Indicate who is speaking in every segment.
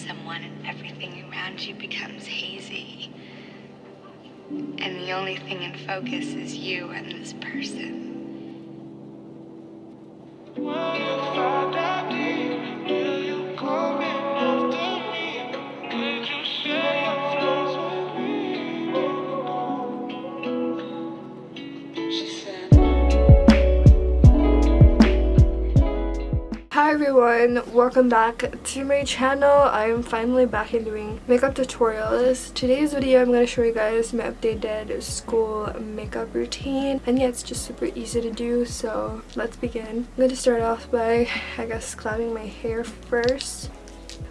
Speaker 1: someone and everything around you becomes hazy. And the only thing in focus is you and this person.
Speaker 2: Hi everyone, welcome back to my channel. I am finally back in doing makeup tutorials. Today's video I'm going to show you guys my updated school makeup routine, and yeah, it's just super easy to do, so let's begin. I'm going to start off by, I guess, clouding my hair first.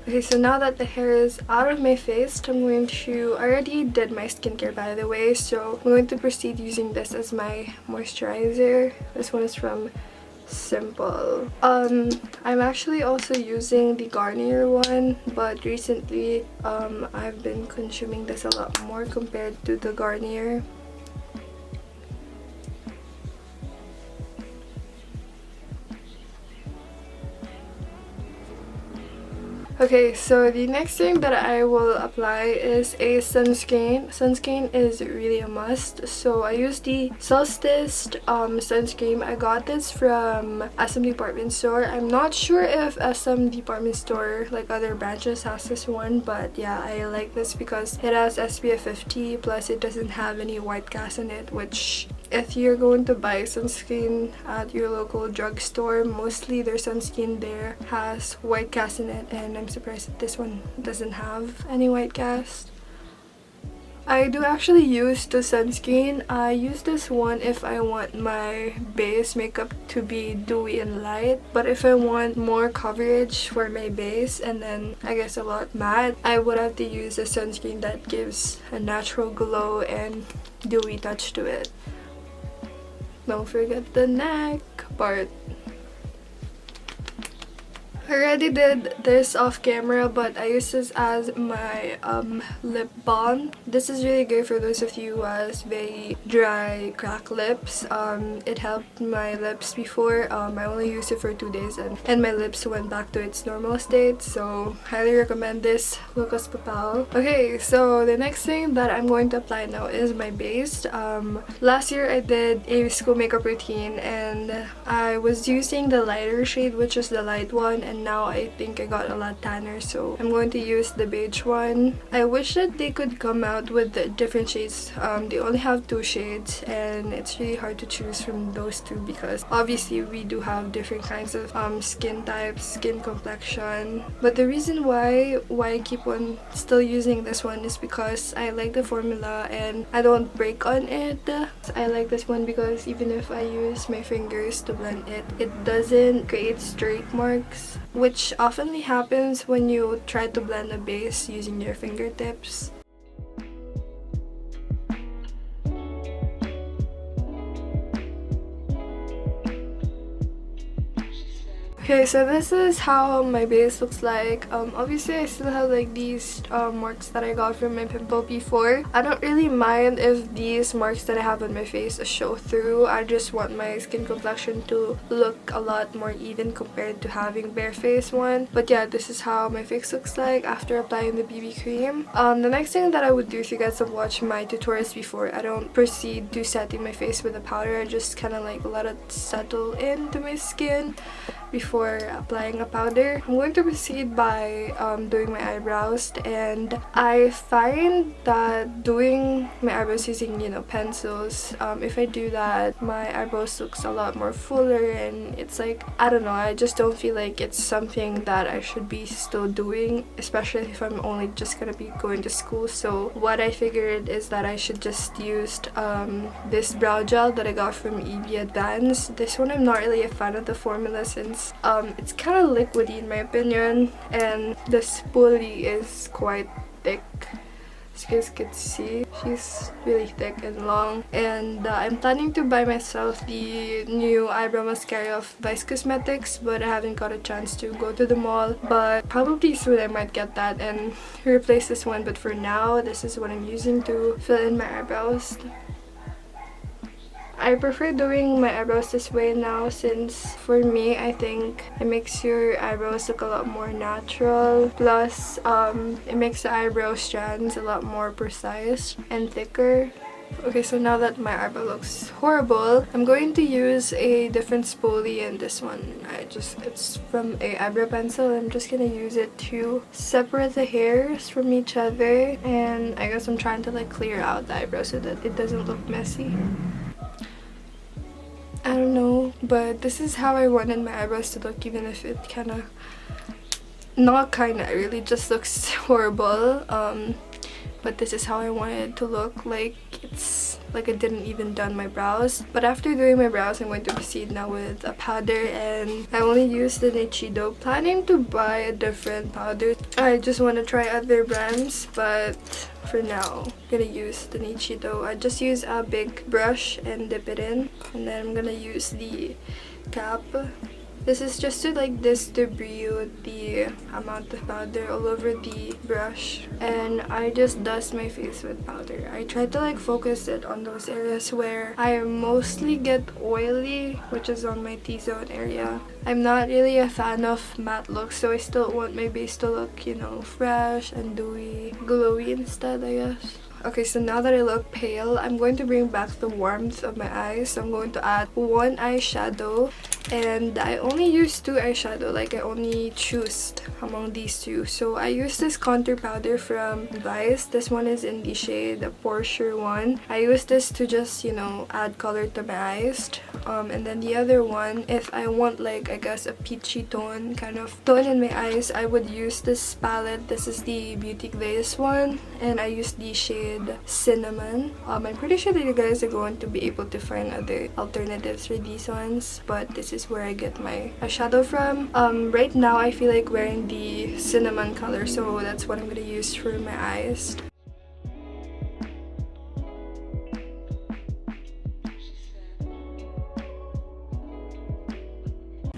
Speaker 2: Okay, so now that the hair is out of my face, I already did my skincare by the way, so I'm going to proceed using this as my moisturizer. This one is from Simple. I'm actually also using the Garnier one, but recently I've been consuming this a lot more compared to the Garnier. Okay, so the next thing that I will apply is a sunscreen. Sunscreen is really a must. So I use the SOLSTICE sunscreen. I got this from SM Department Store. I'm not sure if SM Department Store, like other branches, has this one, but yeah, I like this because it has SPF 50, plus it doesn't have any white cast in it, which if you're going to buy sunscreen at your local drugstore, mostly their sunscreen there has white cast in it, and I'm surprised that this one doesn't have any white cast. I do actually use the sunscreen. I use this one if I want my base makeup to be dewy and light, but if I want more coverage for my base and then I guess a lot matte, I would have to use a sunscreen that gives a natural glow and dewy touch to it. Don't forget the neck part. I already did this off camera, but I use this as my lip balm. This is really good for those of you who has very dry, cracked lips. It helped my lips before. I only used it for 2 days and my lips went back to its normal state, so highly recommend this Lucas PAPAW. Okay, so the next thing that I'm going to apply now is my base. Last year I did a school makeup routine and I was using the lighter shade, which is the light one, and now I think I got a lot tanner, so I'm going to use the beige one. I wish that they could come out with the different shades. They only have 2 shades and it's really hard to choose from those two because obviously we do have different kinds of skin types, skin complexion. But the reason why I keep on still using this one is because I like the formula and I don't break on it. I like this one because even if I use my fingers to blend it, it doesn't create streak marks, which often happens when you try to blend a base using your fingertips. Okay, so this is how my base looks like. Obviously I still have like these marks that I got from my pimple before. I don't really mind if these marks that I have on my face show through. I just want my skin complexion to look a lot more even compared to having bare face one. But yeah, this is how my face looks like after applying the BB cream. The next thing that I would do, if you guys have watched my tutorials before, I don't proceed to setting my face with a powder. I just kind of like let it settle into my skin before applying a powder. I'm going to proceed by doing my eyebrows, and I find that doing my eyebrows using, you know, pencils, if I do that, my eyebrows looks a lot more fuller, and it's like, I don't know, I just don't feel like it's something that I should be still doing, especially if I'm only just gonna be going to school. So what I figured is that I should just use this brow gel that I got from EB Advanced. This one I'm not really a fan of the formula since it's kind of liquidy in my opinion, and the spoolie is quite thick. As you guys can see, she's really thick and long, and I'm planning to buy myself the new eyebrow mascara of Vice Cosmetics, but I haven't got a chance to go to the mall. But probably soon I might get that and replace this one, but for now this is what I'm using to fill in my eyebrows. I prefer doing my eyebrows this way now, since for me, I think it makes your eyebrows look a lot more natural. Plus, it makes the eyebrow strands a lot more precise and thicker. Okay, so now that my eyebrow looks horrible, I'm going to use a different spoolie, and this one, it's from a eyebrow pencil. I'm just gonna use it to separate the hairs from each other, and I guess I'm trying to like clear out the eyebrow so that it doesn't look messy. I don't know, but this is how I wanted my eyebrows to look, even if it it really just looks horrible. But this is how I wanted it to look. Like, it's like I didn't even done my brows. But after doing my brows, I'm going to proceed now with a powder, and I only use the NICHIDO. Planning to buy a different powder. I just want to try other brands, but for now, I'm gonna use the NICHIDO. I just use a big brush and dip it in, and then I'm gonna use the cap. This is just to like distribute the amount of powder all over the brush, and I just dust my face with powder. I try to like focus it on those areas where I mostly get oily, which is on my T-zone area. I'm not really a fan of matte looks, so I still want my base to look, you know, fresh and dewy, glowy instead, I guess. Okay, so now that I look pale, I'm going to bring back the warmth of my eyes. So I'm going to add one eyeshadow, and I only use two eyeshadow. Like, I only choose among these two. So I use this contour powder from Vice. This one is in the shade, the Porshur one. I use this to just, you know, add color to my eyes. And then the other one, if I want like, I guess, a peachy tone, kind of tone in my eyes, I would use this palette. This is the Beauty Glaze one, and I use the shade Cinnamon. I'm pretty sure that you guys are going to be able to find other alternatives for these ones, but this is where I get my eyeshadow from. Right now I feel like wearing the cinnamon color, so that's what I'm gonna use for my eyes.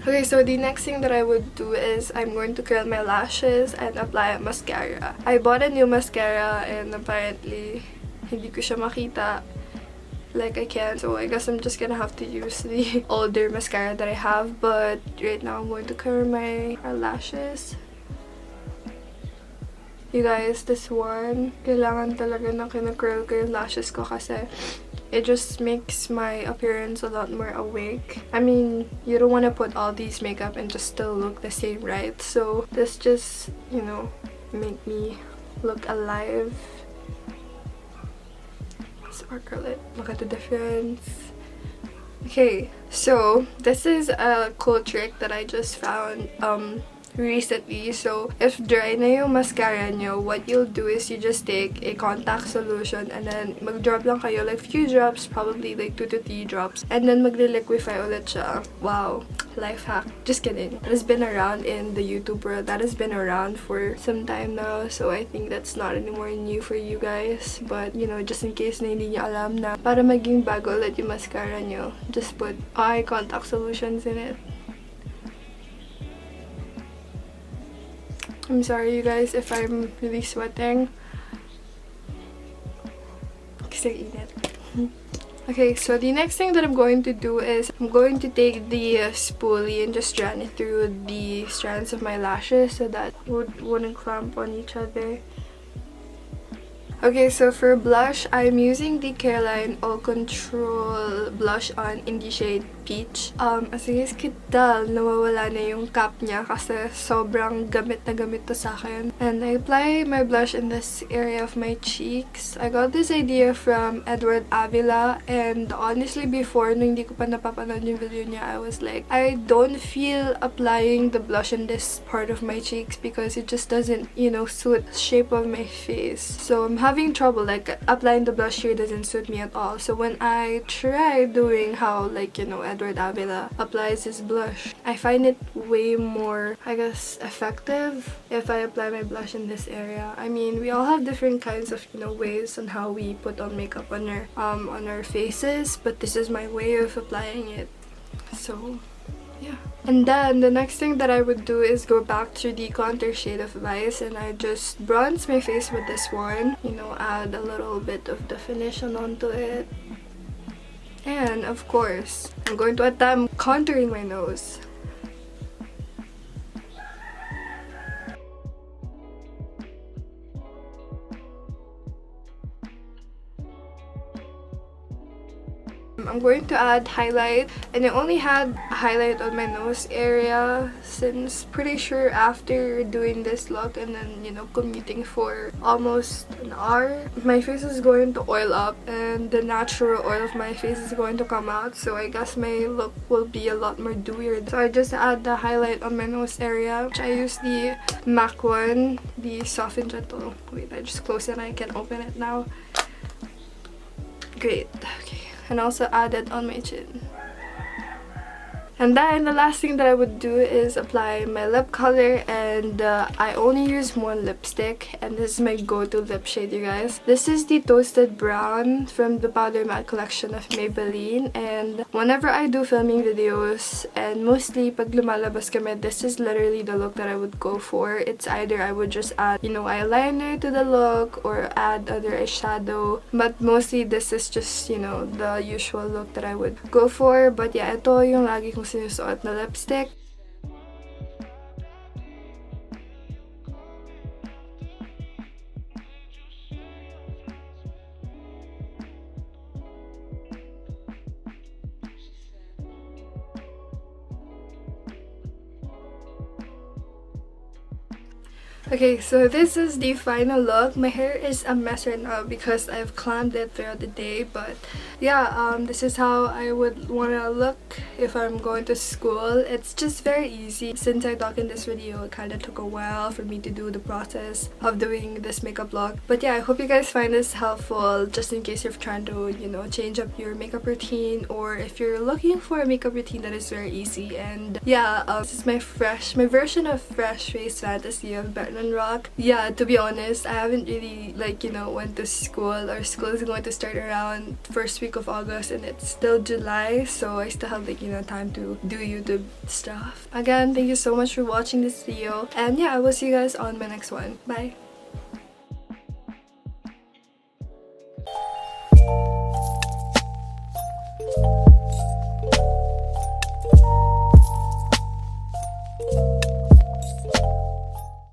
Speaker 2: Okay, so the next thing that I would do is I'm going to curl my lashes and apply a mascara. I bought a new mascara and apparently hindi ko siya makita like I can, so I guess I'm just gonna have to use the older mascara that I have. But right now I'm going to curl my lashes. You guys, this one, kailangan talaga na kinacurl ko yung lashes ko kasi it just makes my appearance a lot more awake. I mean, you don't want to put all these makeup and just still look the same, right? So this just, you know, make me look alive. Sparkle it. Look at the difference. Okay, so this is a cool trick that I just found recently. So if dry na yung mascara nyo, what you'll do is you just take a contact solution and then mag-drop lang kayo, like few drops, probably like 2 to 3 drops, and then magre-liquify ulit siya. Wow, life hack. Just kidding. That has been around in the YouTube world. That has been around for some time now, so I think that's not anymore new for you guys. But you know, just in case na hindi nyo alam na, para maging bago ulit yung mascara nyo, just put eye contact solutions in it. I'm sorry you guys if I'm really sweating. Kasi init. Okay, so the next thing that I'm going to do is I'm going to take the spoolie and just run it through the strands of my lashes so that it wouldn't clump on each other. Okay, so for blush, I'm using the Caroline All Control blush on in the shade Peach. As you guys could tell, nawawala na yung cap niya kasi sobrang gamit na gamit to sa akin. And I apply my blush in this area of my cheeks. I got this idea from Edward Avila, and honestly before, nung hindi ko pa napapanood yung video niya, I was like, I don't feel applying the blush in this part of my cheeks because it just doesn't, you know, suit the shape of my face. So I'm having trouble, like applying the blush here doesn't suit me at all. So when I try doing how, like, you know, Edward Avila applies his blush, I find it way more, I guess, effective if I apply my blush in this area. I mean, we all have different kinds of, you know, ways on how we put on makeup on our faces, but this is my way of applying it. So yeah. And then the next thing that I would do is go back to the contour shade of Vice, and I just bronze my face with this one, you know, add a little bit of definition onto it. And of course, I'm going to attempt contouring my nose. I'm going to add highlight, and I only had highlight on my nose area since pretty sure after doing this look and then, you know, commuting for almost an hour, my face is going to oil up and the natural oil of my face is going to come out, so I guess my look will be a lot more dewier. So I just add the highlight on my nose area, which I use the MAC one, the Soft and Gentle. Wait, I just closed it and I can open it now. Great. Okay. And also add it on my chin. And then the last thing that I would do is apply my lip color, and I only use one lipstick, and this is my go-to lip shade, you guys. This is the Toasted Brown from the Powder Matte collection of Maybelline, and whenever I do filming videos, and mostly pag lumalabas kami, this is literally the look that I would go for. It's either I would just add, you know, eyeliner to the look or add other eyeshadow, but mostly this is just, you know, the usual look that I would go for. But yeah, ito yung lagi kong sinusuot na lipstick. Okay, so this is the final look. My hair is a mess right now because I've clammed it throughout the day, but yeah, this is how I would want to look if I'm going to school. It's just very easy. Since I talked in this video, it kind of took a while for me to do the process of doing this makeup look. But yeah, I hope you guys find this helpful, just in case you're trying to, you know, change up your makeup routine, or if you're looking for a makeup routine that is very easy. And yeah, this is my version of Fresh Face Fantasy of Rock. Yeah, to be honest, I haven't really, like, you know, went to school, or school is going to start around first week of August and it's still July, so I still have, like, you know, time to do YouTube stuff. Again, thank you so much for watching this video, and yeah, I will see you guys on my next one. Bye!